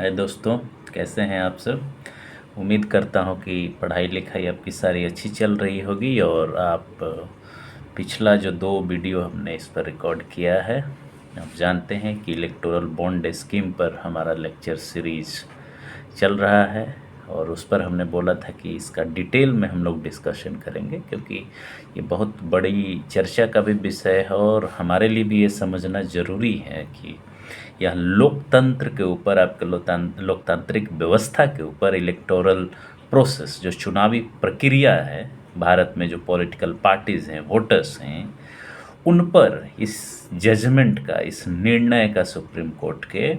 हाय दोस्तों, कैसे हैं आप सब। उम्मीद करता हूं कि पढ़ाई लिखाई आपकी सारी अच्छी चल रही होगी और आप पिछला जो 2 वीडियो हमने इस पर रिकॉर्ड किया है, आप जानते हैं कि इलेक्टोरल बॉन्ड स्कीम पर हमारा लेक्चर सीरीज चल रहा है और उस पर हमने बोला था कि इसका डिटेल में हम लोग डिस्कशन करेंगे, क्योंकि ये बहुत बड़ी चर्चा का भी विषय है और हमारे लिए भी ये समझना ज़रूरी है कि यह लोकतंत्र के ऊपर, आपके लोकतांत्रिक व्यवस्था के ऊपर, इलेक्टोरल प्रोसेस, जो चुनावी प्रक्रिया है भारत में, जो पॉलिटिकल पार्टीज़ हैं, वोटर्स हैं, उन पर इस जजमेंट का, इस निर्णय का सुप्रीम कोर्ट के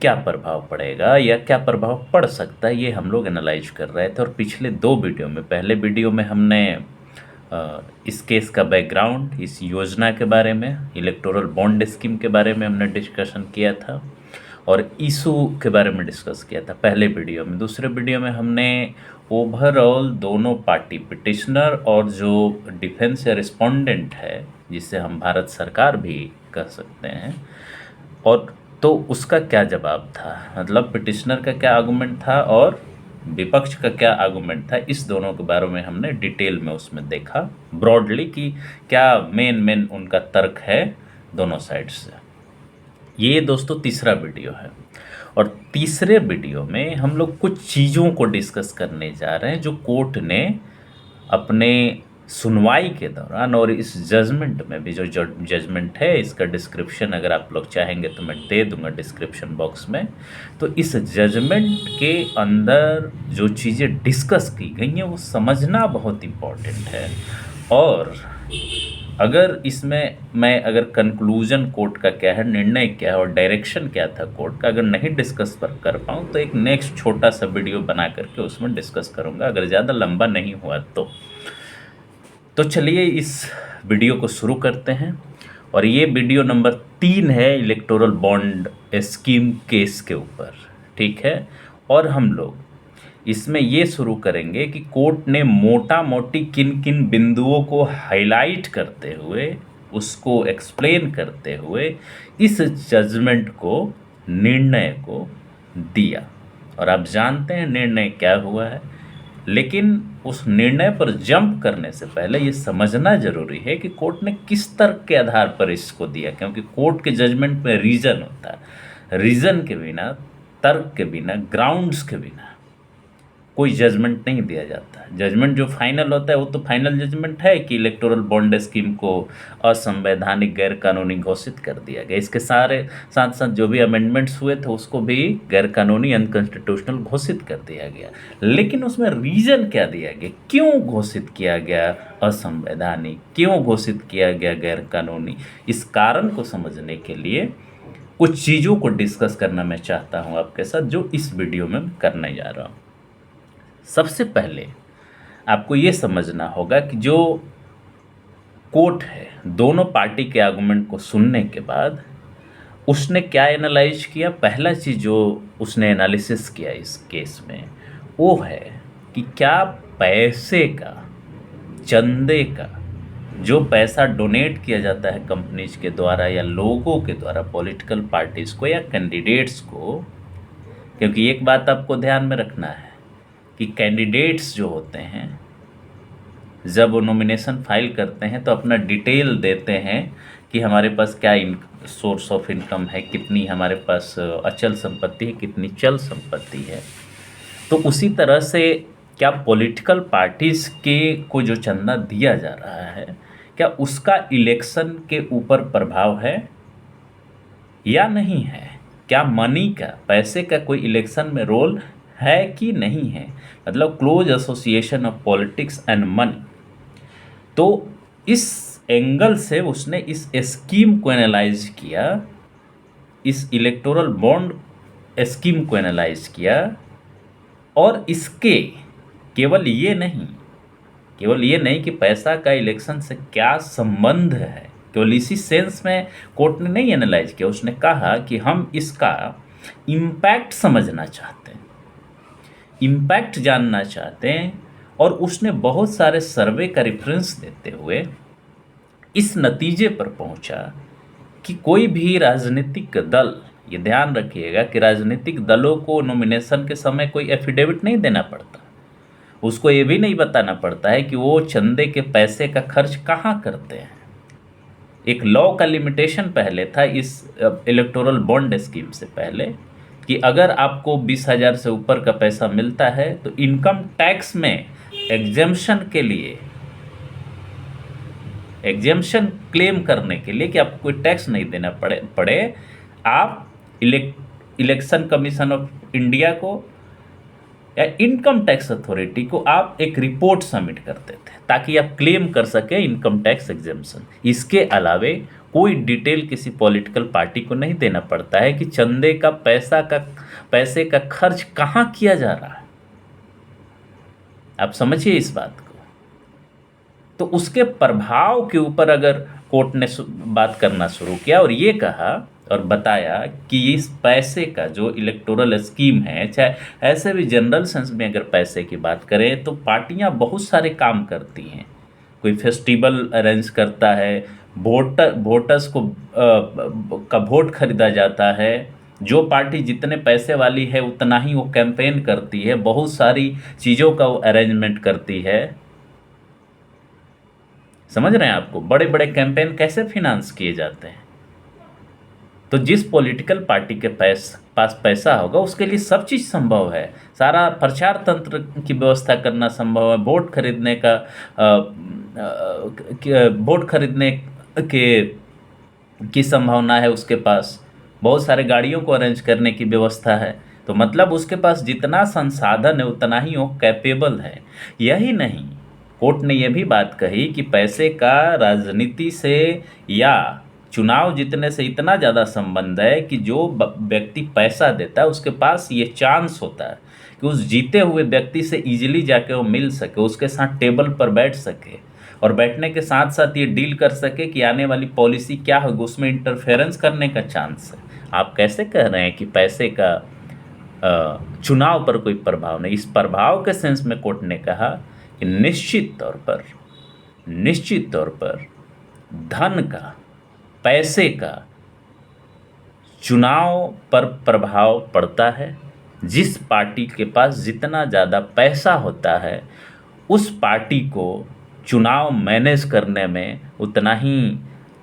क्या प्रभाव पड़ेगा या क्या प्रभाव पड़ सकता है, ये हम लोग एनालाइज कर रहे थे। और पिछले 2 वीडियो में, पहले वीडियो में हमने इस केस का बैकग्राउंड, इस योजना के बारे में, इलेक्टोरल बॉन्ड स्कीम के बारे में हमने डिस्कशन किया था और इशू के बारे में डिस्कस किया था पहले वीडियो में। दूसरे वीडियो में हमने ओवरऑल दोनों पार्टी, पिटिशनर और जो डिफेंस या रिस्पोंडेंट है, जिसे हम भारत सरकार भी कह सकते हैं, और तो उसका क्या जवाब था, मतलब पिटिशनर का क्या आर्गूमेंट था और विपक्ष का क्या आर्गूमेंट था, इस दोनों के बारे में हमने डिटेल में उसमें देखा ब्रॉडली कि क्या मेन उनका तर्क है दोनों साइड से। ये दोस्तों तीसरा वीडियो है और तीसरे वीडियो में हम लोग कुछ चीज़ों को डिस्कस करने जा रहे हैं जो कोर्ट ने अपने सुनवाई के दौरान, और इस जजमेंट में भी, जो जजमेंट है इसका डिस्क्रिप्शन अगर आप लोग चाहेंगे तो मैं दे दूंगा डिस्क्रिप्शन बॉक्स में। तो इस जजमेंट के अंदर जो चीज़ें डिस्कस की गई हैं वो समझना बहुत इम्पॉर्टेंट है। और अगर इसमें मैं अगर कंक्लूजन कोर्ट का क्या है, निर्णय क्या है और डायरेक्शन क्या था कोर्ट का, अगर नहीं डिस्कस कर पाऊँ तो एक नेक्स्ट छोटा सा वीडियो बना करके उसमें डिस्कस करूँगा, अगर ज़्यादा लंबा नहीं हुआ तो चलिए इस वीडियो को शुरू करते हैं। और ये वीडियो नंबर 3 है इलेक्टोरल बॉन्ड स्कीम केस के ऊपर, ठीक है। और हम लोग इसमें ये शुरू करेंगे कि कोर्ट ने मोटा मोटी किन किन बिंदुओं को हाईलाइट करते हुए, उसको एक्सप्लेन करते हुए इस जजमेंट को, निर्णय को दिया। और आप जानते हैं निर्णय क्या हुआ है, लेकिन उस निर्णय पर जंप करने से पहले ये समझना जरूरी है कि कोर्ट ने किस तर्क के आधार पर इसको दिया, क्योंकि कोर्ट के जजमेंट में रीजन होता है। रीजन के बिना, तर्क के बिना, ग्राउंड्स के बिना कोई जजमेंट नहीं दिया जाता। जजमेंट जो फाइनल होता है वो तो फाइनल जजमेंट है कि इलेक्टोरल बॉन्ड स्कीम को असंवैधानिक, गैर कानूनी घोषित कर दिया गया। इसके सारे साथ साथ जो भी अमेंडमेंट्स हुए थे उसको भी गैर कानूनी, अनकॉन्स्टिट्यूशनल घोषित कर दिया गया। लेकिन उसमें रीजन क्या दिया गया, क्यों घोषित किया गया असंवैधानिक, क्यों घोषित किया गया गैर कानूनी, इस कारण को समझने के लिए कुछ चीज़ों को डिस्कस करना मैं चाहता हूँ आपके साथ, जो इस वीडियो में करने जा रहा हूँ। सबसे पहले आपको ये समझना होगा कि जो कोर्ट है, दोनों पार्टी के आर्गुमेंट को सुनने के बाद उसने क्या एनालाइज किया। पहला चीज़ जो उसने एनालिसिस किया इस केस में, वो है कि क्या पैसे का, चंदे का, जो पैसा डोनेट किया जाता है कंपनीज के द्वारा या लोगों के द्वारा पॉलिटिकल पार्टीज़ को या कैंडिडेट्स को, क्योंकि एक बात आपको ध्यान में रखना है कि कैंडिडेट्स जो होते हैं, जब वो नॉमिनेशन फाइल करते हैं तो अपना डिटेल देते हैं कि हमारे पास क्या सोर्स ऑफ इनकम है, कितनी हमारे पास अचल संपत्ति है, कितनी चल संपत्ति है। तो उसी तरह से क्या पॉलिटिकल पार्टीज़ के को जो चंदा दिया जा रहा है, क्या उसका इलेक्शन के ऊपर प्रभाव है या नहीं है, क्या मनी का, पैसे का कोई इलेक्शन में रोल है कि नहीं है, मतलब close association of politics and money. तो इस एंगल से उसने इस स्कीम को एनालाइज किया, इस इलेक्टोरल बॉन्ड स्कीम को एनालाइज किया। और इसके केवल ये नहीं कि पैसा का इलेक्शन से क्या संबंध है, केवल इसी सेंस में कोर्ट ने नहीं एनालाइज किया। उसने कहा कि हम इसका इम्पैक्ट समझना चाहते हैं, इम्पैक्ट जानना चाहते हैं। और उसने बहुत सारे सर्वे का रेफरेंस देते हुए इस नतीजे पर पहुंचा कि कोई भी राजनीतिक दल ये ध्यान रखिएगा कि राजनीतिक दलों को नॉमिनेशन के समय कोई एफिडेविट नहीं देना पड़ता। उसको ये भी नहीं बताना पड़ता है कि वो चंदे के पैसे का खर्च कहाँ करते हैं। एक लॉ का लिमिटेशन पहले था इस इलेक्टोरल बॉन्ड स्कीम से पहले कि अगर आपको 20,000 से ऊपर का पैसा मिलता है तो इनकम टैक्स में एग्जेम्पशन के लिए, एग्जेम्पशन क्लेम करने के लिए कि आपको कोई टैक्स नहीं देना पड़े आप इलेक्शन कमीशन ऑफ इंडिया को या इनकम टैक्स अथॉरिटी को आप एक रिपोर्ट सबमिट करते थे ताकि आप क्लेम कर सके इनकम टैक्स एग्जेम्पशन। इसके अलावे कोई डिटेल किसी पॉलिटिकल पार्टी को नहीं देना पड़ता है कि चंदे का पैसे का खर्च कहाँ किया जा रहा है। आप समझिए इस बात को। तो उसके प्रभाव के ऊपर अगर कोर्ट ने बात करना शुरू किया और ये कहा और बताया कि इस पैसे का जो इलेक्टोरल स्कीम है, चाहे ऐसे भी जनरल सेंस में अगर पैसे की बात करें तो पार्टियां बहुत सारे काम करती हैं। कोई फेस्टिवल अरेंज करता है, वोटर्स को का वोट खरीदा जाता है, जो पार्टी जितने पैसे वाली है उतना ही वो कैंपेन करती है, बहुत सारी चीज़ों का वो अरेंजमेंट करती है। समझ रहे हैं आपको बड़े बड़े कैंपेन कैसे फिनांस किए जाते हैं। तो जिस पॉलिटिकल पार्टी के पास पैसा होगा उसके लिए सब चीज़ संभव है। सारा प्रचार तंत्र की व्यवस्था करना संभव है। वोट खरीदने की संभावना है उसके पास। बहुत सारे गाड़ियों को अरेंज करने की व्यवस्था है। तो मतलब उसके पास जितना संसाधन है उतना ही वो कैपेबल है। यही नहीं, कोर्ट ने यह भी बात कही कि पैसे का राजनीति से या चुनाव जीतने से इतना ज़्यादा संबंध है कि जो व्यक्ति पैसा देता है उसके पास ये चांस होता है कि उस जीते हुए व्यक्ति से इजीली जाके वो मिल सके, उसके साथ टेबल पर बैठ सके और बैठने के साथ साथ ये डील कर सके कि आने वाली पॉलिसी क्या होगी, उसमें इंटरफेरेंस करने का चांस है। आप कैसे कह रहे हैं कि पैसे का चुनाव पर कोई प्रभाव नहीं। इस प्रभाव के सेंस में कोर्ट ने कहा कि निश्चित तौर पर धन का, पैसे का चुनाव पर प्रभाव पड़ता है। जिस पार्टी के पास जितना ज़्यादा पैसा होता है उस पार्टी को चुनाव मैनेज करने में उतना ही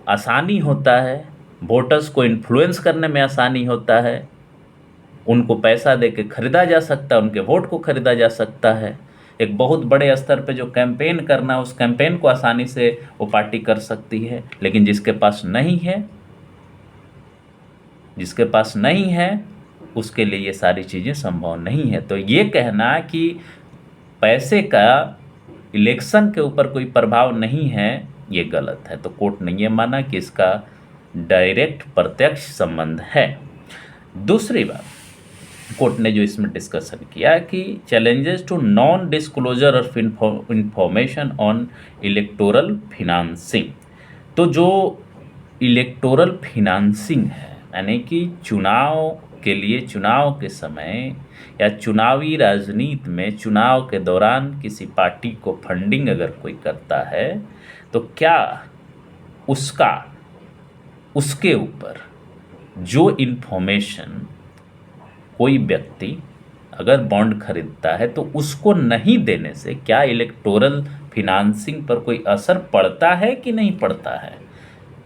आसानी होता है, वोटर्स को इन्फ्लुएंस करने में आसानी होता है, उनको पैसा दे के खरीदा जा सकता है, उनके वोट को खरीदा जा सकता है। एक बहुत बड़े स्तर पे जो कैंपेन करना है उस कैंपेन को आसानी से वो पार्टी कर सकती है। लेकिन जिसके पास नहीं है उसके लिए ये सारी चीज़ें संभव नहीं है। तो ये कहना कि पैसे का इलेक्शन के ऊपर कोई प्रभाव नहीं है ये गलत है। तो कोर्ट ने ये माना कि इसका डायरेक्ट प्रत्यक्ष संबंध है। दूसरी बात कोर्ट ने जो इसमें डिस्कशन किया कि challenges to non disclosure of information on electoral financing. तो जो इलेक्टोरल फिनांसिंग है यानी कि चुनाव के लिए, चुनाव के समय या चुनावी राजनीति में चुनाव के दौरान किसी पार्टी को फंडिंग अगर कोई करता है तो क्या उसके ऊपर जो इन्फॉर्मेशन कोई व्यक्ति अगर बॉन्ड खरीदता है तो उसको नहीं देने से क्या इलेक्टोरल फिनांसिंग पर कोई असर पड़ता है कि नहीं पड़ता है।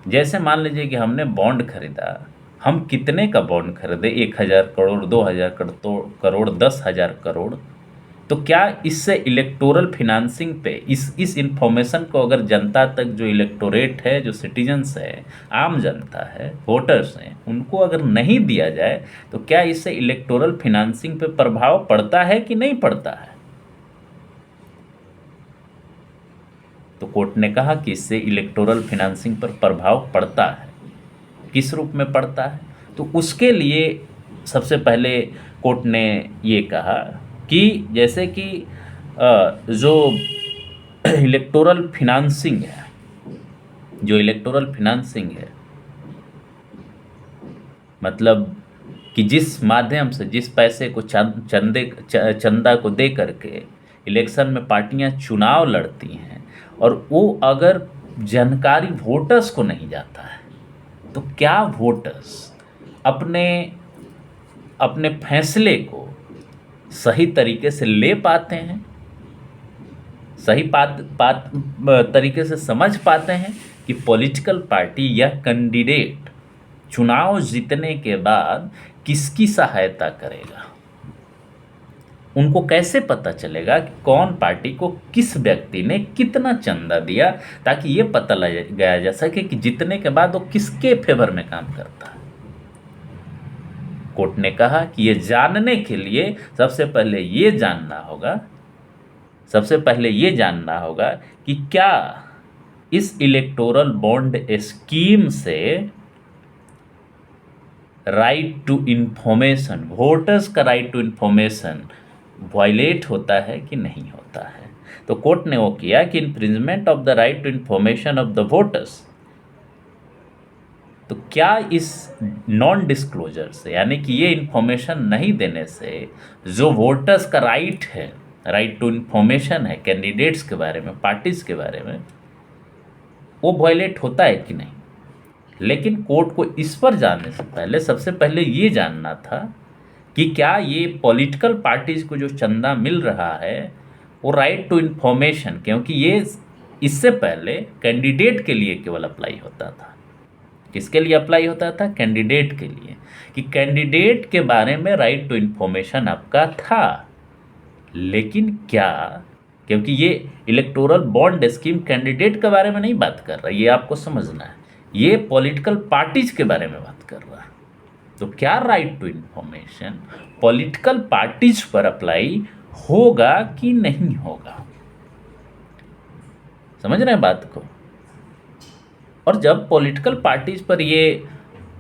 जैसे मान लीजिए कि हमने बॉन्ड खरीदा, हम कितने का बॉन्ड खरीदे, 1,000 करोड़, 2,000 करोड़, 10,000 करोड़, तो क्या इससे इलेक्टोरल फिनांसिंग पे इस इंफॉर्मेशन को अगर जनता तक, जो इलेक्टोरेट है, जो सिटीजन्स है, आम जनता है, वोटर्स हैं, उनको अगर नहीं दिया जाए तो क्या इससे इलेक्टोरल फिनांसिंग पे प्रभाव पड़ता है कि नहीं पड़ता है। तो कोर्ट ने कहा कि इससे इलेक्टोरल फिनांसिंग पर प्रभाव पड़ता है। किस रूप में पड़ता है? तो उसके लिए सबसे पहले कोर्ट ने ये कहा कि जैसे कि जो इलेक्टोरल फिनांसिंग है, मतलब कि जिस माध्यम से, जिस पैसे को चंदा को दे करके इलेक्शन में पार्टियां चुनाव लड़ती हैं और वो अगर जानकारी वोटर्स को नहीं जाता है तो क्या वोटर्स अपने अपने फैसले को सही तरीके से ले पाते हैं, सही बात तरीके से समझ पाते हैं कि पॉलिटिकल पार्टी या कैंडिडेट चुनाव जीतने के बाद किसकी सहायता करेगा। उनको कैसे पता चलेगा कि कौन पार्टी को किस व्यक्ति ने कितना चंदा दिया, ताकि ये पता लगाया जा सके कि जीतने के बाद वो किसके फेवर में काम करता है। कोर्ट ने कहा कि ये जानने के लिए सबसे पहले ये जानना होगा कि क्या इस इलेक्टोरल बॉन्ड स्कीम से राइट टू इंफॉर्मेशन, वोटर्स का राइट टू इंफॉर्मेशन वायलेट होता है कि नहीं होता है। तो कोर्ट ने वो किया कि infringement of the right to information of the voters, तो क्या इस नॉन डिस्क्लोजर से, यानी कि ये इंफॉर्मेशन नहीं देने से जो वोटर्स का राइट है, राइट टू इंफॉर्मेशन है कैंडिडेट्स के बारे में, पार्टीज के बारे में, वो वायलेट होता है कि नहीं। लेकिन कोर्ट को इस पर जाने से पहले सबसे पहले ये जानना था कि क्या ये पॉलिटिकल पार्टीज को जो चंदा मिल रहा है वो राइट टू इंफॉर्मेशन, क्योंकि ये इससे पहले कैंडिडेट के लिए केवल अप्लाई होता था। किसके लिए अप्लाई होता था? कैंडिडेट के लिए, कि कैंडिडेट के बारे में राइट टू इंफॉर्मेशन आपका था। लेकिन क्या, क्योंकि ये इलेक्टोरल बॉन्ड स्कीम कैंडिडेट के बारे में नहीं बात कर रहा, ये आपको समझना है, ये पॉलिटिकल पार्टीज के बारे में बात कर रहा है। तो क्या right to information political parties पर अप्लाई होगा कि नहीं होगा? समझ रहे हैं बात को? और जब पॉलिटिकल पार्टीज पर ये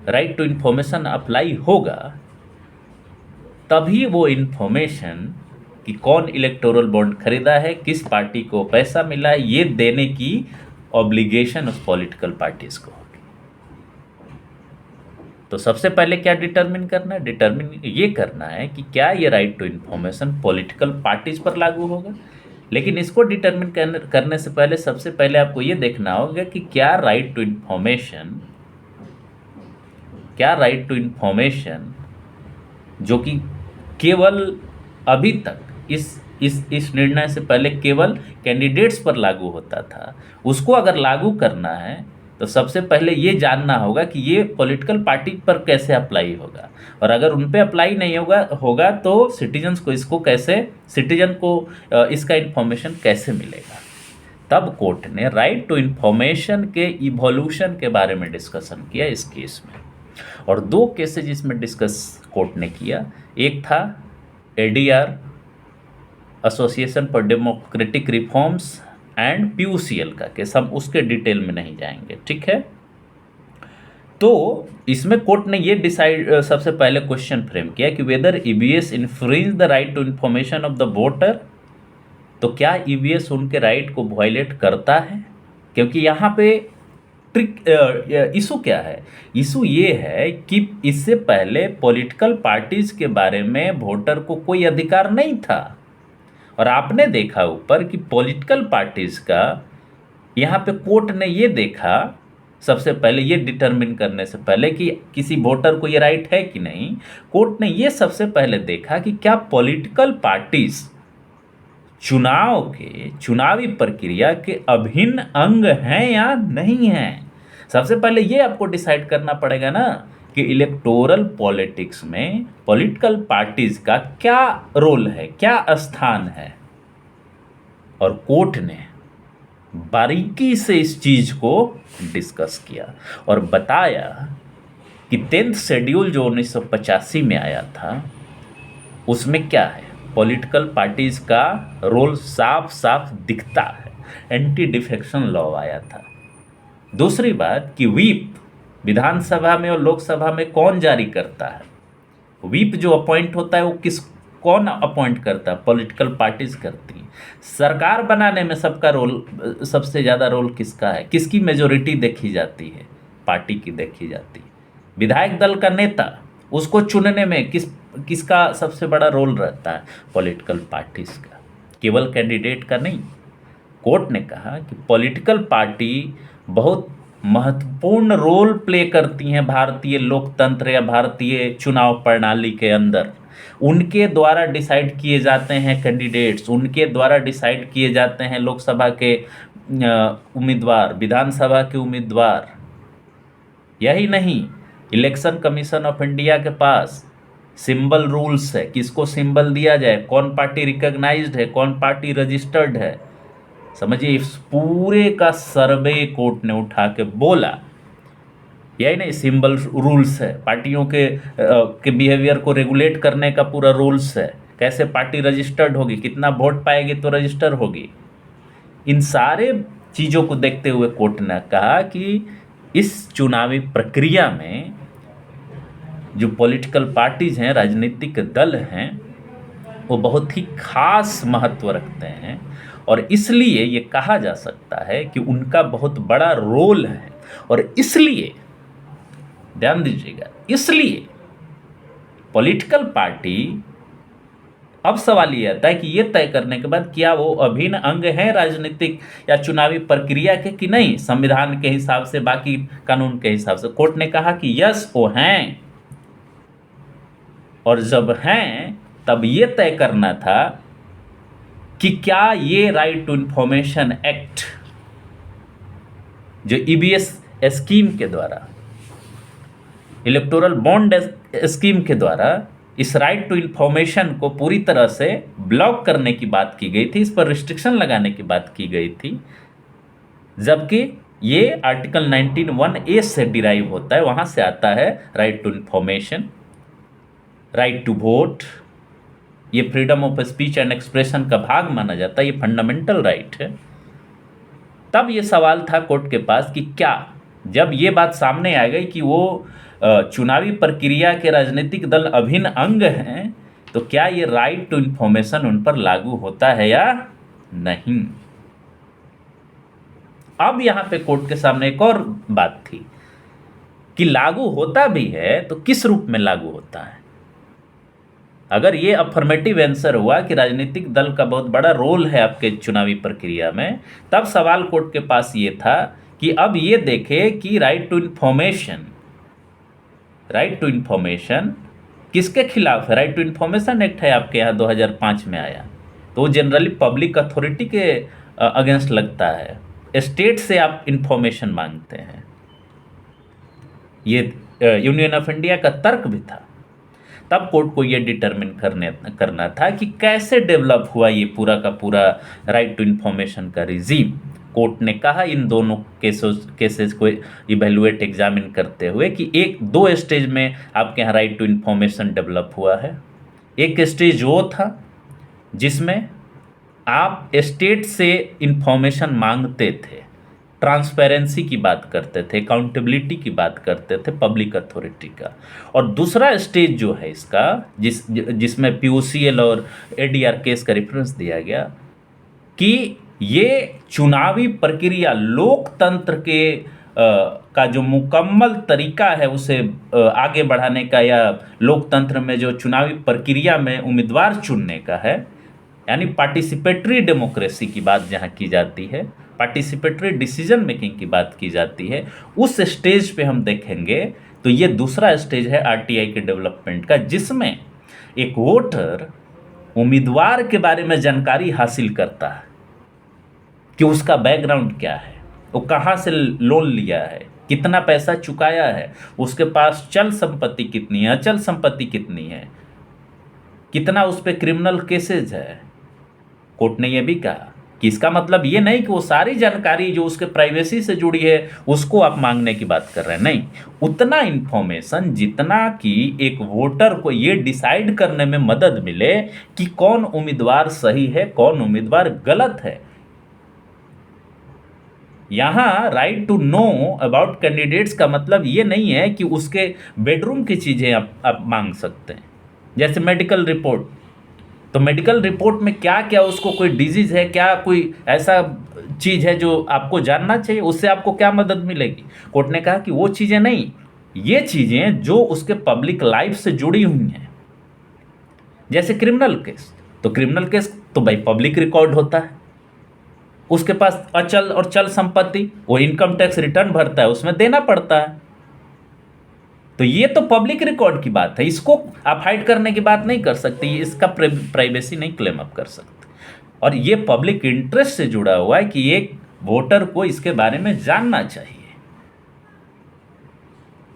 राइट टू इंफॉर्मेशन अप्लाई होगा, तभी वो इंफॉर्मेशन कि कौन इलेक्टोरल बॉन्ड खरीदा है, किस पार्टी को पैसा मिला है, ये देने की ऑब्लिगेशन उस पॉलिटिकल पार्टीज को होगी। तो सबसे पहले क्या डिटरमिन करना है? डिटरमिन ये करना है कि क्या ये right to information political parties पर लागू होगा। लेकिन इसको डिटरमिन करने से पहले सबसे पहले आपको ये देखना होगा कि क्या राइट टू इंफॉर्मेशन जो कि केवल अभी तक इस निर्णय से पहले केवल कैंडिडेट्स पर लागू होता था, उसको अगर लागू करना है तो सबसे पहले ये जानना होगा कि ये पॉलिटिकल पार्टी पर कैसे अप्लाई होगा, और अगर उन पे अप्लाई नहीं होगा तो सिटीजन को इसका इन्फॉर्मेशन कैसे मिलेगा। तब कोर्ट ने राइट टू इन्फॉर्मेशन के इवोल्यूशन के बारे में डिस्कशन किया इस केस में, और दो केसेज इसमें डिस्कस कोर्ट ने किया। एक था ADR, association for democratic reforms and PUCL का केस, हम उसके डिटेल में नहीं जाएंगे, ठीक है। तो इसमें कोर्ट ने ये सबसे पहले क्वेश्चन फ्रेम किया कि whether EVS infringe the right to information of the voter, तो क्या EVS उनके राइट को वायलेट करता है? क्योंकि यहाँ पे इशू क्या है? इशू ये है कि इससे पहले पॉलिटिकल पार्टीज के बारे में वोटर को कोई अधिकार नहीं था, और आपने देखा ऊपर कि पॉलिटिकल पार्टीज का, यहाँ पे कोर्ट ने ये देखा सबसे पहले, ये डिटरमिन करने से पहले कि किसी वोटर को ये राइट है कि नहीं, कोर्ट ने ये सबसे पहले देखा कि क्या पॉलिटिकल पार्टीज चुनावी प्रक्रिया के अभिन्न अंग हैं या नहीं हैं। सबसे पहले ये आपको डिसाइड करना पड़ेगा ना कि इलेक्टोरल पॉलिटिक्स में पॉलिटिकल पार्टीज का क्या रोल है, क्या स्थान है। और कोर्ट ने बारीकी से इस चीज को डिस्कस किया और बताया कि 10th शेड्यूल जो 1985 में आया था, उसमें क्या है, पॉलिटिकल पार्टीज का रोल साफ साफ दिखता है। एंटी डिफेक्शन लॉ आया था। दूसरी बात कि व्हीप विधानसभा में और लोकसभा में कौन जारी करता है? व्हीप जो अपॉइंट होता है वो कौन अपॉइंट करता है? पॉलिटिकल पार्टीज करती हैं। सरकार बनाने में सबसे ज़्यादा रोल किसका है? किसकी मेजोरिटी देखी जाती है? पार्टी की देखी जाती है। विधायक दल का नेता, उसको चुनने में किसका सबसे बड़ा रोल रहता है? पॉलिटिकल पार्टीज का, केवल कैंडिडेट का नहीं। कोर्ट ने कहा कि पॉलिटिकल पार्टी बहुत महत्वपूर्ण रोल प्ले करती हैं भारतीय लोकतंत्र या भारतीय चुनाव प्रणाली के अंदर। उनके द्वारा डिसाइड किए जाते हैं कैंडिडेट्स, उनके द्वारा डिसाइड किए जाते हैं लोकसभा के उम्मीदवार, विधानसभा के उम्मीदवार। यही नहीं, इलेक्शन कमीशन ऑफ इंडिया के पास सिंबल रूल्स है, किसको सिंबल दिया जाए, कौन पार्टी रिकॉग्नाइज्ड है, कौन पार्टी रजिस्टर्ड है। समझिए, इस पूरे का सर्वे कोर्ट ने उठा के बोला। यही नहीं, सिंबल रूल्स है, पार्टियों के बिहेवियर को रेगुलेट करने का पूरा रूल्स है, कैसे पार्टी रजिस्टर्ड होगी, कितना वोट पाएगी तो रजिस्टर होगी। इन सारे चीज़ों को देखते हुए कोर्ट ने कहा कि इस चुनावी प्रक्रिया में जो पॉलिटिकल पार्टीज हैं, राजनीतिक दल हैं, वो बहुत ही खास महत्व रखते हैं और इसलिए ये कहा जा सकता है कि उनका बहुत बड़ा रोल है। और इसलिए ध्यान दीजिएगा, इसलिए पॉलिटिकल पार्टी, अब सवाल ये आता है कि ये तय करने के बाद क्या वो अभिन्न अंग है राजनीतिक या चुनावी प्रक्रिया के कि नहीं, संविधान के हिसाब से, बाकी कानून के हिसाब से। कोर्ट ने कहा कि यस, वो हैं। और जब हैं तब ये तय करना था कि क्या ये राइट टू इंफॉर्मेशन एक्ट जो ईबीएस स्कीम के द्वारा, इलेक्टोरल बॉन्ड स्कीम के द्वारा इस राइट टू इंफॉर्मेशन को पूरी तरह से ब्लॉक करने की बात की गई थी, इस पर रिस्ट्रिक्शन लगाने की बात की गई थी, जबकि ये आर्टिकल 19(1)(a) से डिराइव होता है, वहाँ से आता है right to information, right to vote. ये freedom of speech and expression का भाग माना जाता है, ये फंडामेंटल राइट है। तब ये सवाल था कोर्ट के पास कि क्या, जब ये बात सामने आ गई कि वो चुनावी प्रक्रिया के राजनीतिक दल अभिन्न अंग हैं, तो क्या ये राइट टू इंफॉर्मेशन उन पर लागू होता है या नहीं। अब यहाँ पे कोर्ट के सामने एक और बात थी कि लागू होता भी है तो किस रूप में लागू होता है। अगर ये अफर्मेटिव आंसर हुआ कि राजनीतिक दल का बहुत बड़ा रोल है आपके चुनावी प्रक्रिया में, तब सवाल कोर्ट के पास ये था कि अब ये देखे कि राइट टू इन्फॉर्मेशन किसके खिलाफ है। राइट टू इन्फॉर्मेशन एक्ट है आपके यहाँ 2005 में आया, तो वो जनरली पब्लिक अथॉरिटी के अगेंस्ट लगता है, स्टेट से आप इंफॉर्मेशन मांगते हैं। ये यूनियन ऑफ इंडिया का तर्क भी था। तब कोर्ट को ये डिटरमिन करना था कि कैसे डेवलप हुआ ये पूरा का पूरा राइट टू इन्फॉर्मेशन का रिजीम। कोर्ट ने कहा इन दोनों केसेस को इवेलुएट एग्जामिन करते हुए कि दो स्टेज में आपके यहाँ राइट टू इन्फॉर्मेशन डेवलप हुआ है। एक स्टेज वो था जिसमें आप स्टेट से इन्फॉर्मेशन मांगते थे, ट्रांसपेरेंसी की बात करते थे, अकाउंटेबिलिटी की बात करते थे पब्लिक अथॉरिटी का। और दूसरा स्टेज जो है इसका, जिसमें पीओसीएल और एडीआर केस का रेफरेंस दिया गया कि ये चुनावी प्रक्रिया लोकतंत्र के का जो मुकम्मल तरीका है उसे आगे बढ़ाने का, या लोकतंत्र में जो चुनावी प्रक्रिया में उम्मीदवार चुनने का है, यानी पार्टिसिपेटरी डेमोक्रेसी की बात जहाँ की जाती है, पार्टिसिपेटरी डिसीजन मेकिंग की बात की जाती है, उस स्टेज पे हम देखेंगे तो ये दूसरा स्टेज है आरटीआई के डेवलपमेंट का, जिसमें एक वोटर उम्मीदवार के बारे में जानकारी हासिल करता है कि उसका बैकग्राउंड क्या है, वो कहाँ से लोन लिया है, कितना पैसा चुकाया है, उसके पास चल संपत्ति कितनी है, अचल संपत्ति कितनी है, कितना उस पर क्रिमिनल केसेज है। कोर्ट ने यह भी कहा कि इसका मतलब ये नहीं कि वो सारी जानकारी जो उसके प्राइवेसी से जुड़ी है उसको आप मांगने की बात कर रहे हैं, नहीं, उतना इन्फॉर्मेशन जितना कि एक वोटर को ये डिसाइड करने में मदद मिले कि कौन उम्मीदवार सही है, कौन उम्मीदवार गलत है। यहाँ right to know about candidates का मतलब ये नहीं है कि उसके बेडरूम की चीज़ें आप मांग सकते हैं, जैसे मेडिकल रिपोर्ट। तो मेडिकल रिपोर्ट में क्या क्या उसको कोई डिजीज़ है, क्या कोई ऐसा चीज़ है जो आपको जानना चाहिए, उससे आपको क्या मदद मिलेगी। कोर्ट ने कहा कि वो चीज़ें नहीं, ये चीज़ें जो उसके पब्लिक लाइफ से जुड़ी हुई हैं, जैसे क्रिमिनल केस, तो क्रिमिनल केस तो भाई पब्लिक रिकॉर्ड होता है, उसके पास अचल और चल संपत्ति, वो इनकम टैक्स रिटर्न भरता है, उसमें देना पड़ता है। तो ये तो पब्लिक रिकॉर्ड की बात है, इसको आप हाइड करने की बात नहीं कर सकते, इसका प्राइवेसी नहीं क्लेम अप कर सकते। और ये पब्लिक इंटरेस्ट से जुड़ा हुआ है कि एक वोटर को इसके बारे में जानना चाहिए।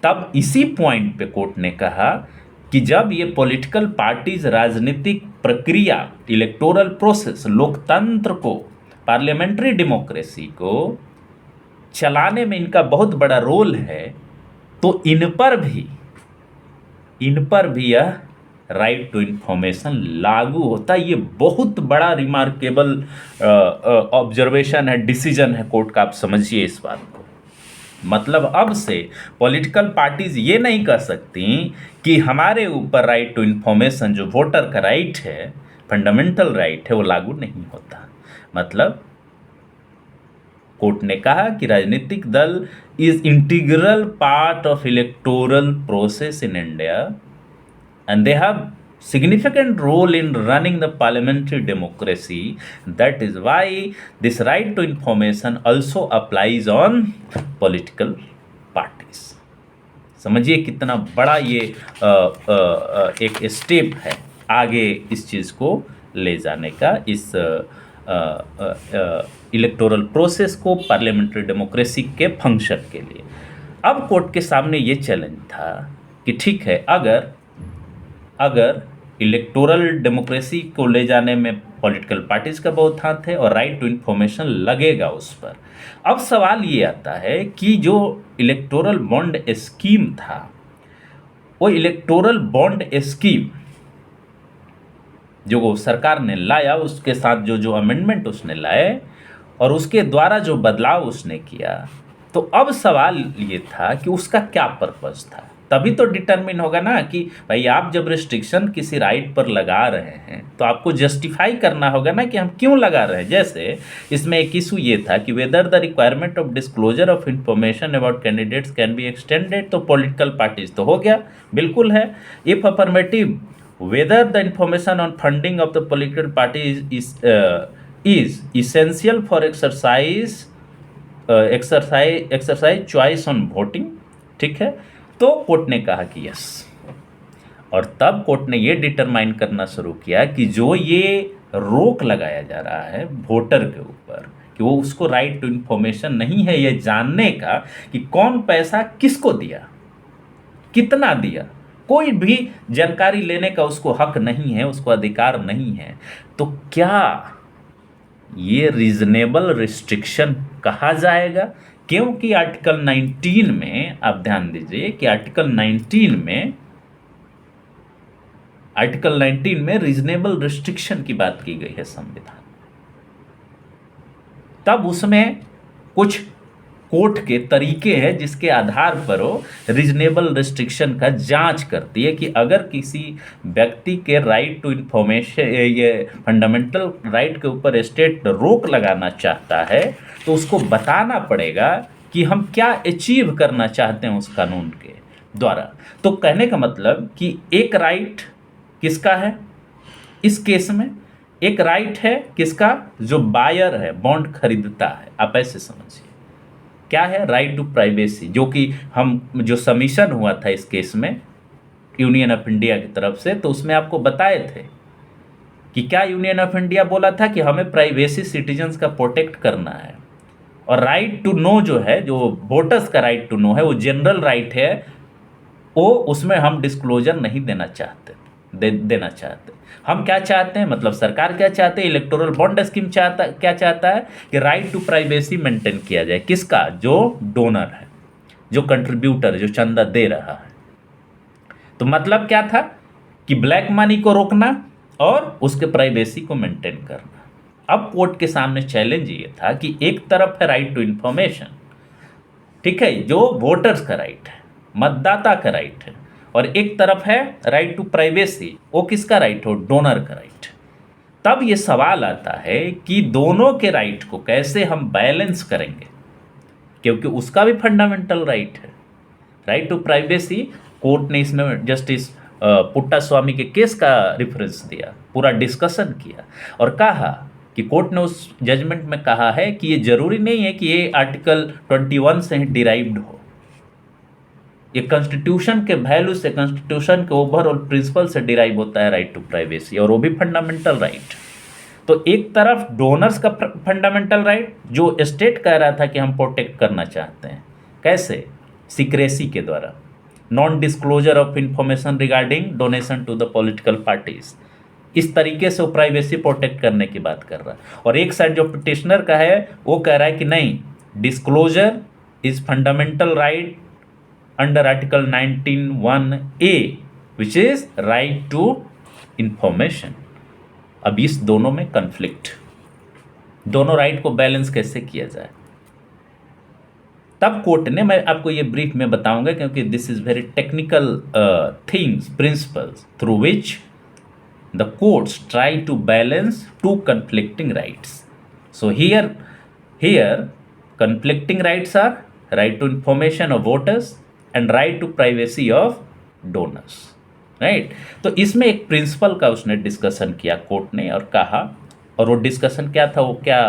तब इसी पॉइंट पे कोर्ट ने कहा कि जब ये पॉलिटिकल पार्टीज राजनीतिक प्रक्रिया, इलेक्टोरल प्रोसेस, लोकतंत्र को, पार्लियामेंट्री डेमोक्रेसी को चलाने में इनका बहुत बड़ा रोल है, तो इन पर भी यह राइट टू इंफॉर्मेशन लागू होता है। ये बहुत बड़ा रिमार्केबल ऑब्जर्वेशन है, डिसीजन है कोर्ट का, आप समझिए इस बात को। मतलब अब से पॉलिटिकल पार्टीज ये नहीं कह सकती कि हमारे ऊपर राइट टू इंफॉर्मेशन, जो वोटर का राइट है, फंडामेंटल राइट है, वो लागू नहीं होता। मतलब कोर्ट ने कहा कि राजनीतिक दल is integral part of electoral process in India and they have significant role in running the parliamentary democracy. That is why this right to information also applies on political parties. समझिए कितना बड़ा ये एक स्टेप है आगे इस चीज़ को ले जाने का, इस इलेक्टोरल प्रोसेस को पार्लियामेंट्री डेमोक्रेसी के फंक्शन के लिए। अब कोर्ट के सामने ये चैलेंज था कि ठीक है, अगर इलेक्टोरल डेमोक्रेसी को ले जाने में पॉलिटिकल पार्टीज का बहुत हाथ है और राइट टू इंफॉर्मेशन लगेगा उस पर, अब सवाल ये आता है कि जो इलेक्टोरल बॉन्ड स्कीम था, वो इलेक्टोरल बॉन्ड स्कीम जो सरकार ने लाया, उसके साथ जो अमेंडमेंट उसने लाए और उसके द्वारा जो बदलाव उसने किया, तो अब सवाल ये था कि उसका क्या पर्पस था। तभी तो डिटरमिन होगा ना कि भाई आप जब रिस्ट्रिक्शन किसी राइट पर लगा रहे हैं तो आपको जस्टिफाई करना होगा ना कि हम क्यों लगा रहे हैं। जैसे इसमें एक इशू ये था कि whether the requirement of disclosure of information about candidates can be extended, तो पॉलिटिकल पार्टीज तो हो गया, बिल्कुल है। If affirmative, whether the information on funding of the political party is essential for exercise choice on voting, ठीक है, तो court ने कहा कि यस। और तब कोर्ट ने ये डिटरमाइन करना शुरू किया कि जो ये रोक लगाया जा रहा है वोटर के ऊपर कि वो उसको राइट टू इंफॉर्मेशन नहीं है ये जानने का कि कौन पैसा किसको दिया, कितना दिया, कोई भी जानकारी लेने का उसको हक नहीं है, उसको अधिकार नहीं है, तो क्या ये रीजनेबल रिस्ट्रिक्शन कहा जाएगा? क्योंकि आर्टिकल 19 में, आप ध्यान दीजिए कि आर्टिकल 19 में रीजनेबल रिस्ट्रिक्शन की बात की गई है संविधान। तब उसमें कुछ कोर्ट के तरीके हैं जिसके आधार पर वो रीजनेबल रिस्ट्रिक्शन का जांच करती है कि अगर किसी व्यक्ति के राइट टू इंफॉर्मेशन, ये फंडामेंटल राइट के ऊपर स्टेट रोक लगाना चाहता है तो उसको बताना पड़ेगा कि हम क्या अचीव करना चाहते हैं उस कानून के द्वारा। तो कहने का मतलब कि एक राइट किसका है इस केस में, एक राइट है किसका, जो बायर है, बॉन्ड खरीदता है। आप ऐसे समझिए क्या है राइट टू प्राइवेसी, जो कि हम जो सबमिशन हुआ था इस केस में यूनियन ऑफ इंडिया की तरफ से, तो उसमें आपको बताए थे कि क्या यूनियन ऑफ इंडिया बोला था कि हमें प्राइवेसी सिटीजन्स का प्रोटेक्ट करना है। और राइट टू नो जो है, जो वोटर्स का राइट टू नो है, वो जनरल राइट है, वो उसमें हम डिस्क्लोजर नहीं देना चाहते, देना चाहते। हम क्या चाहते हैं, मतलब सरकार क्या चाहते हैं, इलेक्टोरल बॉन्ड स्कीम क्या चाहता है कि राइट टू प्राइवेसी मेंटेन किया जाए। किसका? जो डोनर है, जो कंट्रीब्यूटर, जो चंदा दे रहा है। तो मतलब क्या था कि ब्लैक मनी को रोकना और उसके प्राइवेसी को मेंटेन करना। अब कोर्ट के सामने चैलेंज ये था कि एक तरफ है राइट टू इंफॉर्मेशन, ठीक है, जो वोटर्स का राइट है, मतदाता का राइट है, और एक तरफ है राइट टू प्राइवेसी, वो किसका राइट हो, डोनर का राइट। तब ये सवाल आता है कि दोनों के राइट को कैसे हम बैलेंस करेंगे, क्योंकि उसका भी फंडामेंटल राइट है, राइट टू प्राइवेसी। कोर्ट ने इसमें जस्टिस पुट्टा स्वामी के केस का रेफरेंस दिया, पूरा डिस्कशन किया और कहा कि कोर्ट ने उस जजमेंट में कहा है कि ये जरूरी नहीं है कि ये आर्टिकल 21 से ही डिराइव्ड हो, ये कॉन्स्टिट्यूशन के वैल्यू से, कॉन्स्टिट्यूशन के ओवरऑल प्रिंसिपल से डिराइव होता है राइट टू प्राइवेसी, और वो भी फंडामेंटल राइट। तो एक तरफ डोनर्स का फंडामेंटल राइट जो स्टेट कह रहा था कि हम प्रोटेक्ट करना चाहते हैं, कैसे? सीक्रेसी के द्वारा, non disclosure of information regarding donation to the political parties, इस तरीके से वो प्राइवेसी प्रोटेक्ट करने की बात कर रहा है। और एक साइड जो पिटिशनर का है वो कह रहा है कि नहीं, disclosure is fundamental right under article 19(1)(a which is right to information. अब इस दोनों में कन्फ्लिक्ट, दोनों राइट को बैलेंस कैसे किया जाए, तब कोर्ट ने, मैं आपको ये ब्रीफ में बताऊंगा क्योंकि this is very technical things, principles through which the courts try to balance two conflicting rights. So here conflicting rights are right to information of voters and right to privacy of donors, right? तो इसमें एक principal का उसने discussion किया court ने और कहा, और वो डिस्कशन क्या था, वो क्या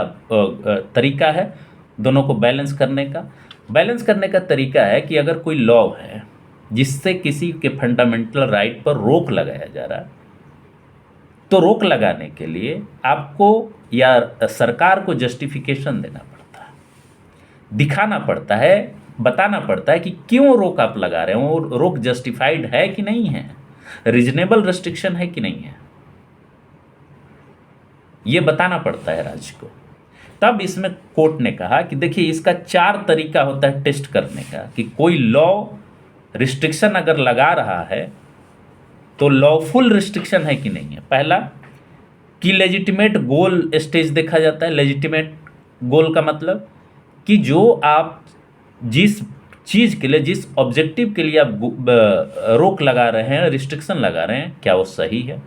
तरीका है दोनों को बैलेंस करने का? बैलेंस करने का तरीका है कि अगर कोई लॉ है जिससे किसी के फंडामेंटल राइट पर रोक लगाया जा रहा है, तो रोक लगाने के लिए आपको या सरकार को जस्टिफिकेशन देना पड़ता है, दिखाना पड़ता है, बताना पड़ता है कि क्यों रोक आप लगा रहे हो, और रोक जस्टिफाइड है कि नहीं है, रीजनेबल रेस्ट्रिक्शन है कि नहीं है, ये बताना पड़ता है राज्य को। तब इसमें कोर्ट ने कहा कि देखिए इसका 4 तरीका होता है टेस्ट करने का कि कोई लॉ रिस्ट्रिक्शन अगर लगा रहा है तो लॉफुल रिस्ट्रिक्शन है कि नहीं है। पहला कि लेजिटिमेट गोल स्टेज देखा जाता है। लेजिटिमेट गोल का मतलब कि जो आप जिस चीज़ के लिए, जिस ऑब्जेक्टिव के लिए आप रोक लगा रहे हैं, रिस्ट्रिक्शन लगा रहे हैं, क्या वो सही है?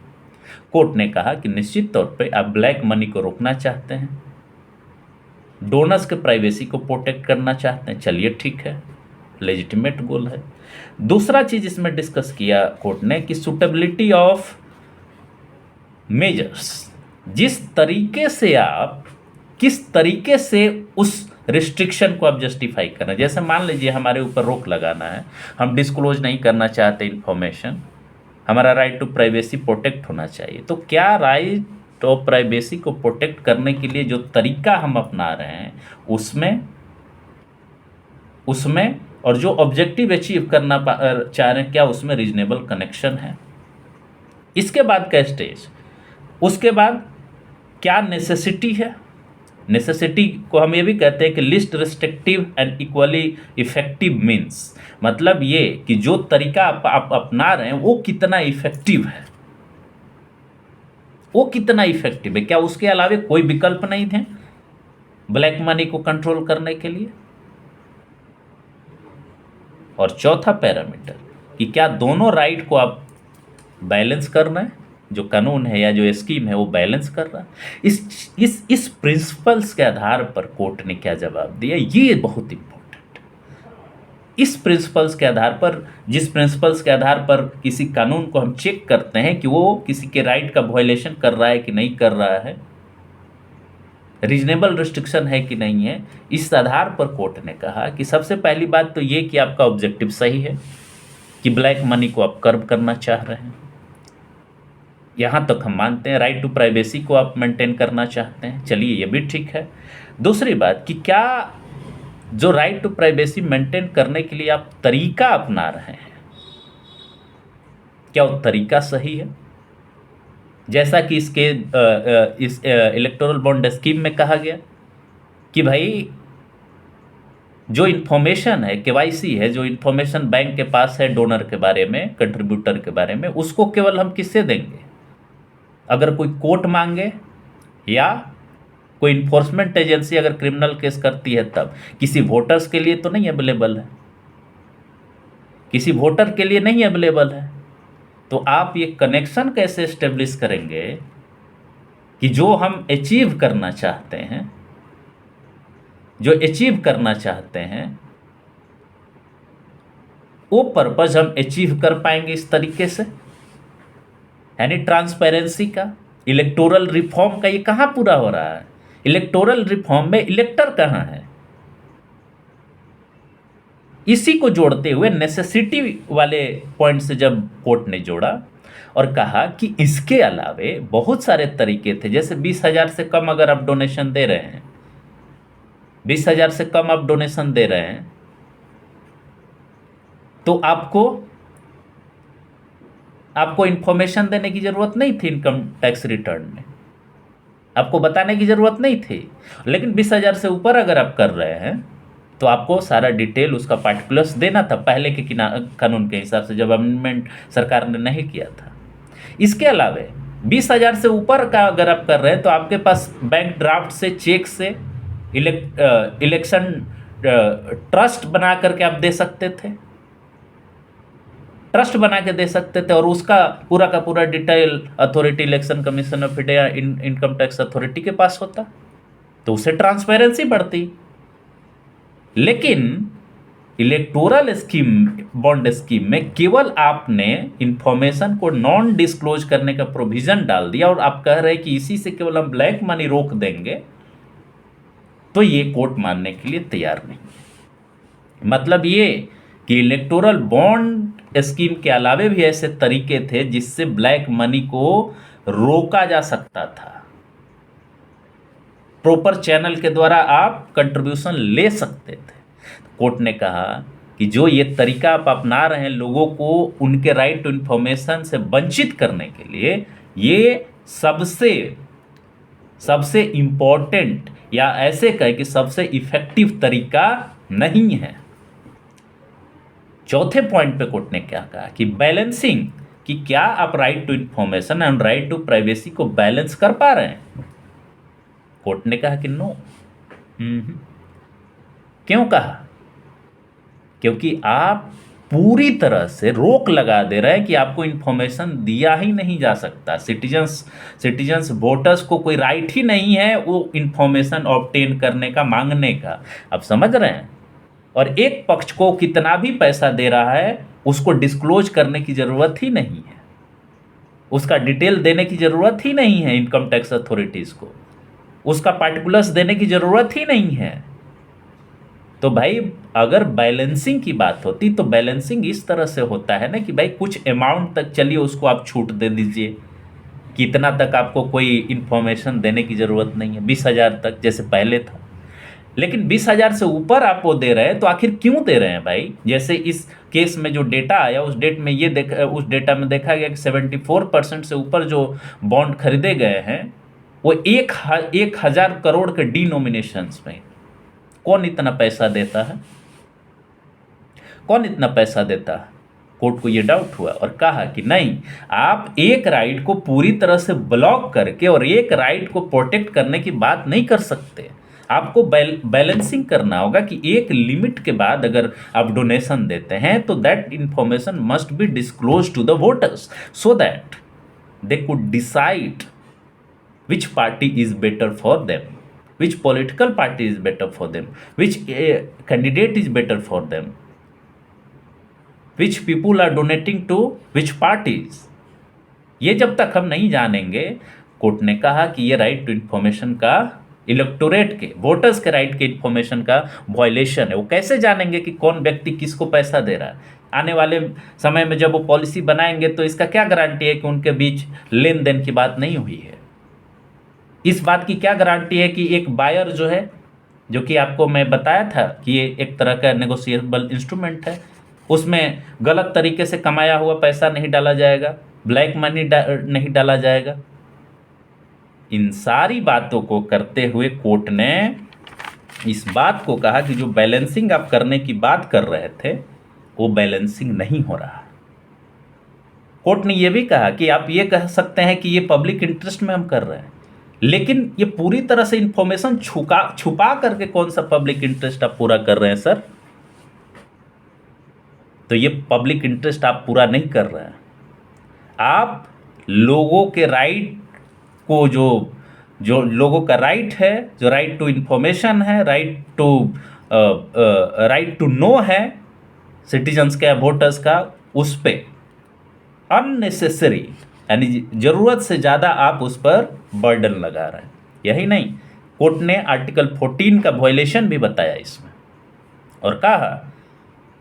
कोर्ट ने कहा कि निश्चित तौर पे आप ब्लैक मनी को रोकना चाहते हैं, डोनर्स के प्राइवेसी को प्रोटेक्ट करना चाहते हैं, चलिए ठीक है, लेजिटिमेट गोल है। दूसरा चीज इसमें डिस्कस किया कोर्ट ने कि सुटेबिलिटी ऑफ मेजर्स, जिस तरीके से आप, किस तरीके से उस रिस्ट्रिक्शन को आप जस्टिफाई करना। जैसे मान लीजिए हमारे ऊपर रोक लगाना है, हम डिस्क्लोज नहीं करना चाहते इंफॉर्मेशन, हमारा राइट टू प्राइवेसी प्रोटेक्ट होना चाहिए, तो क्या राइट ऑफ प्राइवेसी को प्रोटेक्ट करने के लिए जो तरीका हम अपना रहे हैं उसमें और जो ऑब्जेक्टिव अचीव करना चाह रहे हैं, क्या उसमें रीजनेबल कनेक्शन है? इसके बाद का स्टेज, उसके बाद क्या नेसेसिटी है? नेसेसिटी को हम ये भी कहते हैं कि list restrictive and equally effective means, मतलब ये कि जो तरीका आप अपना रहे हैं वो कितना इफेक्टिव है, वो कितना इफेक्टिव है, क्या उसके अलावा कोई विकल्प नहीं थे ब्लैक मनी को कंट्रोल करने के लिए? और चौथा पैरामीटर कि क्या दोनों राइट को आप बैलेंस कर रहे हैं, जो कानून है या जो स्कीम है वो बैलेंस कर रहा है। इस प्रिंसिपल्स के आधार पर कोर्ट ने क्या जवाब दिया, ये बहुत इंपॉर्टेंट। इस प्रिंसिपल्स के आधार पर, जिस प्रिंसिपल्स के आधार पर किसी कानून को हम चेक करते हैं कि वो किसी के राइट का वायलेशन कर रहा है कि नहीं कर रहा है, रीजनेबल रिस्ट्रिक्शन है कि नहीं है, इस आधार पर कोर्ट ने कहा कि सबसे पहली बात तो ये कि आपका ऑब्जेक्टिव सही है, कि ब्लैक मनी को आप कर्ब करना चाह रहे हैं, यहाँ तक हम मानते हैं। राइट टू प्राइवेसी को आप मेंटेन करना चाहते हैं, चलिए ये भी ठीक है। दूसरी बात कि क्या जो राइट टू प्राइवेसी मेंटेन करने के लिए आप तरीका अपना रहे हैं, क्या वो तरीका सही है? जैसा कि इसके इस इलेक्टोरल बॉन्ड स्कीम में कहा गया कि भाई जो इन्फॉर्मेशन है, केवाईसी है, जो इन्फॉर्मेशन बैंक के पास है डोनर के बारे में, कंट्रीब्यूटर के बारे में, उसको केवल हम किससे देंगे? अगर कोई कोर्ट मांगे या कोई इन्फोर्समेंट एजेंसी अगर क्रिमिनल केस करती है तब। किसी वोटर्स के लिए तो नहीं अवेलेबल है, किसी वोटर के लिए नहीं अवेलेबल है। तो आप ये कनेक्शन कैसे एस्टेब्लिश करेंगे कि जो हम अचीव करना चाहते हैं, जो अचीव करना चाहते हैं वो पर्पस हम अचीव कर पाएंगे इस तरीके से, यानी ट्रांसपेरेंसी का, इलेक्टोरल रिफॉर्म का ये कहाँ पूरा हो रहा है? इलेक्टोरल रिफॉर्म में इलेक्टर कहाँ है? इसी को जोड़ते हुए नेसेसिटी वाले पॉइंट से जब कोर्ट ने जोड़ा और कहा कि इसके अलावे बहुत सारे तरीके थे, जैसे 20,000 से कम अगर आप डोनेशन दे रहे हैं, 20,000 से कम आप डोनेशन दे रहे हैं, तो आपको इंफॉर्मेशन देने की जरूरत नहीं थी इनकम टैक्स रिटर्न में, आपको बताने की जरूरत नहीं थी। लेकिन 20,000 से ऊपर अगर आप कर रहे हैं तो आपको सारा डिटेल उसका पार्टिकुलर्स देना था, पहले के कानून के हिसाब से, जब अमेंडमेंट सरकार ने नहीं किया था। इसके अलावे 20,000 से ऊपर का अगर आप कर रहे हैं तो आपके पास बैंक ड्राफ्ट से, चेक से, इलेक्शन ट्रस्ट बना करके आप दे सकते थे, ट्रस्ट बना के दे सकते थे, और उसका पूरा का पूरा detail authority, election commission of India, income tax authority के पास होता, तो उससे ट्रांसपेरेंसी बढ़ती। लेकिन इलेक्टोरल स्कीम, बॉन्ड स्कीम में केवल आपने इंफॉर्मेशन को नॉन डिस्क्लोज करने का प्रोविजन डाल दिया, और आप कह रहे हैं कि इसी से केवल हम ब्लैक मनी रोक देंगे, तो ये कोर्ट मानने के लिए तैयार नहीं है। मतलब ये कि इलेक्टोरल बॉन्ड स्कीम के अलावे भी ऐसे तरीके थे जिससे ब्लैक मनी को रोका जा सकता था, प्रॉपर चैनल के द्वारा आप कंट्रीब्यूशन ले सकते थे। कोर्ट ने कहा कि जो ये तरीका आप अपना रहे हैं लोगों को उनके राइट टू इन्फॉर्मेशन से वंचित करने के लिए, ये सबसे इम्पोर्टेंट, या ऐसे कहे कि सबसे इफेक्टिव तरीका नहीं है। चौथे पॉइंट पे कोर्ट ने क्या कहा कि बैलेंसिंग, कि क्या आप right to information and right to privacy को बैलेंस कर पा रहे हैं? कोर्ट ने कहा कि नो। क्यों कहा? क्योंकि आप पूरी तरह से रोक लगा दे रहे हैं कि आपको इन्फॉर्मेशन दिया ही नहीं जा सकता। सिटीजन्स वोटर्स को कोई राइट ही नहीं है वो इन्फॉर्मेशन ऑब्टेन करने का, मांगने का। आप समझ रहे हैं? और एक पक्ष को कितना भी पैसा दे रहा है उसको डिस्क्लोज करने की ज़रूरत ही नहीं है, उसका डिटेल देने की ज़रूरत ही नहीं है इनकम टैक्स अथॉरिटीज़ को, उसका पार्टिकुलर्स देने की ज़रूरत ही नहीं है। तो भाई अगर बैलेंसिंग की बात होती तो बैलेंसिंग इस तरह से होता है ना कि भाई कुछ अमाउंट तक चलिए उसको आप छूट दे दीजिए, कितना तक आपको कोई इन्फॉर्मेशन देने की ज़रूरत नहीं है, 20,000 तक जैसे पहले था। लेकिन 20,000 से ऊपर आप वो दे रहे हैं तो आखिर क्यों दे रहे हैं भाई? जैसे इस केस में जो डेटा आया उस डेटा में देखा गया कि 74% से ऊपर जो बॉन्ड खरीदे गए हैं वो 1,000 करोड़ के डिनोमिनेशंस में। कौन इतना पैसा देता है? कौन इतना पैसा देता है? कोर्ट को ये डाउट हुआ और कहा कि नहीं, आप एक राइट को पूरी तरह से ब्लॉक करके और एक राइट को प्रोटेक्ट करने की बात नहीं कर सकते। आपको बैलेंसिंग करना होगा कि एक लिमिट के बाद अगर आप डोनेशन देते हैं तो that information must be disclose to the voters so that they could decide which party is better for them, which political party is better for them, which candidate is better for them, which people are donating to which parties। ये जब तक हम नहीं जानेंगे, court ने कहा कि ये राइट टू इन्फॉर्मेशन का, इलेक्टोरेट के, वोटर्स के राइट के इन्फॉर्मेशन का वायलेशन है। वो कैसे जानेंगे कि कौन व्यक्ति किसको पैसा दे रहा है? आने वाले समय में जब वो पॉलिसी बनाएंगे तो इसका क्या गारंटी है कि उनके बीच लेन देन की बात नहीं हुई है? इस बात की क्या गारंटी है कि एक बायर जो है, जो कि आपको मैं बताया था कि ये एक तरह का नेगोशिएबल इंस्ट्रूमेंट है, उसमें गलत तरीके से कमाया हुआ पैसा नहीं डाला जाएगा, ब्लैक मनी नहीं डाला जाएगा। इन सारी बातों को करते हुए कोर्ट ने इस बात को कहा कि जो बैलेंसिंग आप करने की बात कर रहे थे वो बैलेंसिंग नहीं हो रहा। कोर्ट ने यह भी कहा कि आप ये कह सकते हैं कि ये पब्लिक इंटरेस्ट में हम कर रहे हैं, लेकिन ये पूरी तरह से इंफॉर्मेशन छुपा करके कौन सा पब्लिक इंटरेस्ट आप पूरा कर रहे हैं सर? तो ये पब्लिक इंटरेस्ट आप पूरा नहीं कर रहे हैं। आप लोगों के राइट को, जो लोगों का राइट है, जो राइट टू इंफॉर्मेशन है, राइट टू नो है सिटीजन्स का, वोटर्स का, उस पे अननेसेसरी यानी ज़रूरत से ज़्यादा आप उस पर बर्डन लगा रहे हैं। यही नहीं, कोर्ट ने आर्टिकल 14 का वायलेशन भी बताया इसमें, और कहा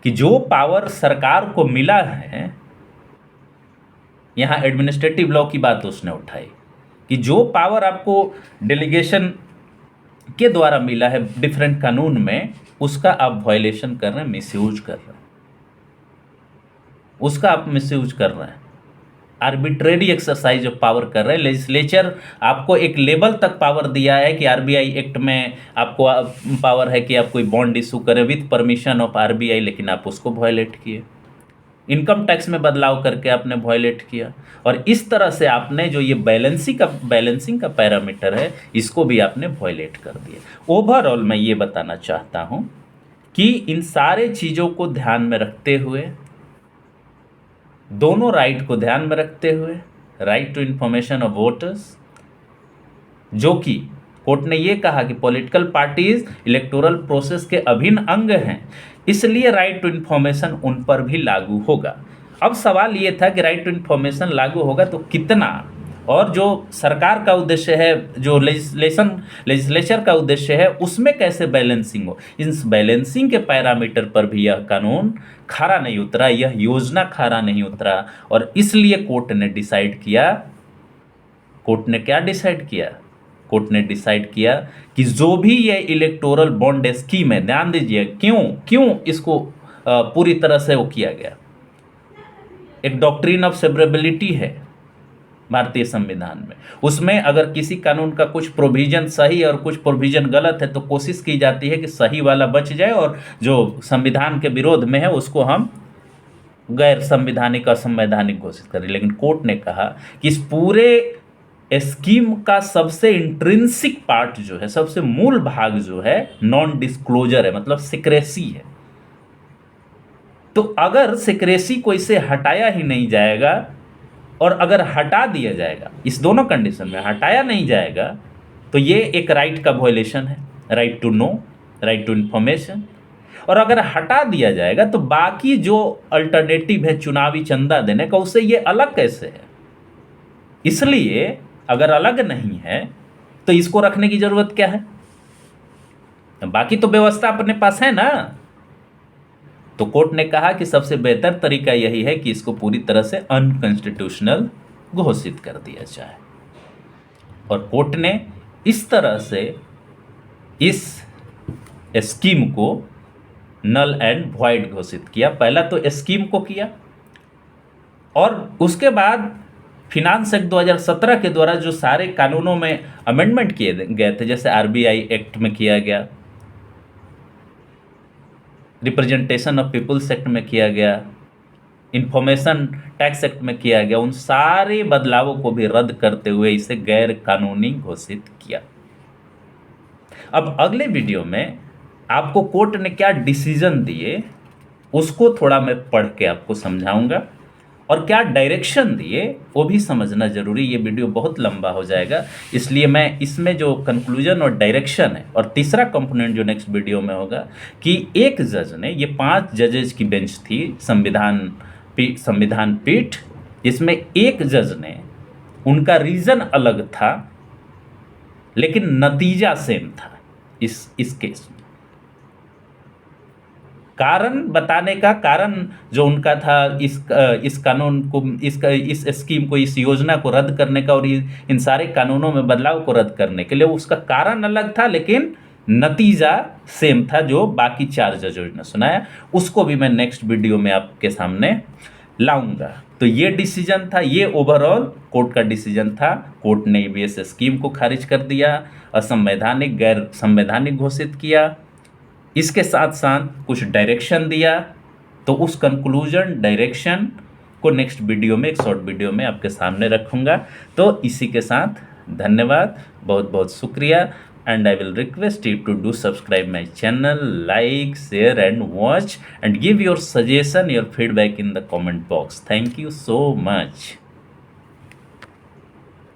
कि जो पावर सरकार को मिला है, यहाँ एडमिनिस्ट्रेटिव लॉ की बात उसने उठाई कि जो पावर आपको डेलीगेशन के द्वारा मिला है डिफरेंट कानून में, उसका आप वायलेशन कर रहे हैं, मिसयूज कर रहे हैं, उसका आप मिसयूज कर रहे हैं, आर्बिट्रेरी एक्सरसाइज ऑफ पावर कर रहे हैं। लेजिस्लेचर आपको एक लेवल तक पावर दिया है कि आरबीआई एक्ट में आपको पावर है कि आप कोई बॉन्ड इशू करें विथ परमिशन ऑफ आरबीआई, लेकिन आप उसको वायलेट किए। इनकम टैक्स में बदलाव करके आपने वायलेट किया, और इस तरह से आपने जो ये बैलेंसिंग का पैरामीटर है, इसको भी आपने वायलेट कर दिया। ओवरऑल मैं ये बताना चाहता हूँ कि इन सारे चीज़ों को ध्यान में रखते हुए, दोनों राइट को ध्यान में रखते हुए, right to information of voters, जो कि कोर्ट ने ये कहा कि पॉलिटिकल पार्टीज इलेक्टोरल प्रोसेस के अभिन्न अंग हैं, इसलिए राइट टू इंफॉर्मेशन उन पर भी लागू होगा। अब सवाल ये था कि राइट टू इंफॉर्मेशन लागू होगा तो कितना, और जो सरकार का उद्देश्य है, जो लेजिस्लेचर का उद्देश्य है, उसमें कैसे बैलेंसिंग हो। इन बैलेंसिंग के पैरामीटर पर भी यह कानून खरा नहीं उतरा, यह योजना खरा नहीं उतरा, और इसलिए कोर्ट ने डिसाइड किया, कोर्ट ने क्या डिसाइड किया, कोर्ट ने डिसाइड किया कि जो भी ये इलेक्टोरल बॉन्ड स्कीम है, ध्यान दीजिए क्यों इसको पूरी तरह से वो किया गया। एक डॉक्ट्रिन ऑफ सेवरेबिलिटी है भारतीय संविधान में, उसमें अगर किसी कानून का कुछ प्रोविजन सही और कुछ प्रोविजन गलत है तो कोशिश की जाती है कि सही वाला बच जाए और जो संविधान के विरोध में है उसको हम गैर संवैधानिक असंवैधानिक घोषित करें। लेकिन कोर्ट ने कहा कि इस पूरे स्कीम का सबसे इंट्रिंसिक पार्ट जो है, सबसे मूल भाग जो है, नॉन डिस्क्लोजर है, मतलब सिक्रेसी है। तो अगर सिक्रेसी को इसे हटाया ही नहीं जाएगा, और अगर हटा दिया जाएगा, इस दोनों कंडीशन में हटाया नहीं जाएगा, तो ये एक राइट का वायलेशन है, right to know, right to information. और अगर हटा दिया जाएगा तो बाकी जो अल्टरनेटिव है चुनावी चंदा देने का, उससे ये अलग कैसे है। इसलिए अगर अलग नहीं है तो इसको रखने की जरूरत क्या है, बाकी तो व्यवस्था अपने पास है ना। तो कोर्ट ने कहा कि सबसे बेहतर तरीका यही है कि इसको पूरी तरह से अनकॉन्स्टिट्यूशनल घोषित कर दिया जाए, और कोर्ट ने इस तरह से इस स्कीम को नल एंड वॉइड घोषित किया। पहला तो स्कीम को किया, और उसके बाद फिनांस एक्ट 2017 के द्वारा जो सारे कानूनों में अमेंडमेंट किए गए थे, जैसे आरबीआई एक्ट में किया गया, रिप्रेजेंटेशन ऑफ पीपुल्स एक्ट में किया गया, इंफॉर्मेशन टैक्स एक्ट में किया गया, उन सारे बदलावों को भी रद्द करते हुए इसे गैर कानूनी घोषित किया। अब अगले वीडियो में आपको कोर्ट ने क्या डिसीजन दिए उसको थोड़ा मैं पढ़ के आपको समझाऊंगा, और क्या डायरेक्शन दिए वो भी समझना जरूरी। ये वीडियो बहुत लंबा हो जाएगा, इसलिए मैं इसमें जो कंक्लूजन और डायरेक्शन है, और तीसरा कंपोनेंट जो नेक्स्ट वीडियो में होगा कि एक जज ने, ये 5 जजेज की बेंच थी संविधान पीठ, जिसमें एक जज ने, उनका रीजन अलग था लेकिन नतीजा सेम था। इस केस में कारण बताने का, कारण जो उनका था इस कानून को, इस स्कीम को, इस योजना को रद्द करने का और इन सारे कानूनों में बदलाव को रद्द करने के लिए, उसका कारण अलग था लेकिन नतीजा सेम था जो बाकी 4 जजों ने सुनाया। उसको भी मैं नेक्स्ट वीडियो में आपके सामने लाऊंगा। तो ये डिसीजन था, ये ओवरऑल कोर्ट का डिसीजन था। कोर्ट ने ईबीएस स्कीम को खारिज कर दिया, असंवैधानिक, गैर संवैधानिक घोषित किया, इसके साथ साथ कुछ डायरेक्शन दिया। तो उस कंक्लूजन डायरेक्शन को नेक्स्ट वीडियो में, एक शॉर्ट वीडियो में आपके सामने रखूंगा। तो इसी के साथ धन्यवाद, बहुत बहुत शुक्रिया, and I will request you to do subscribe my channel, like, share and watch, and give your suggestion, your feedback in the comment box. Thank you so much.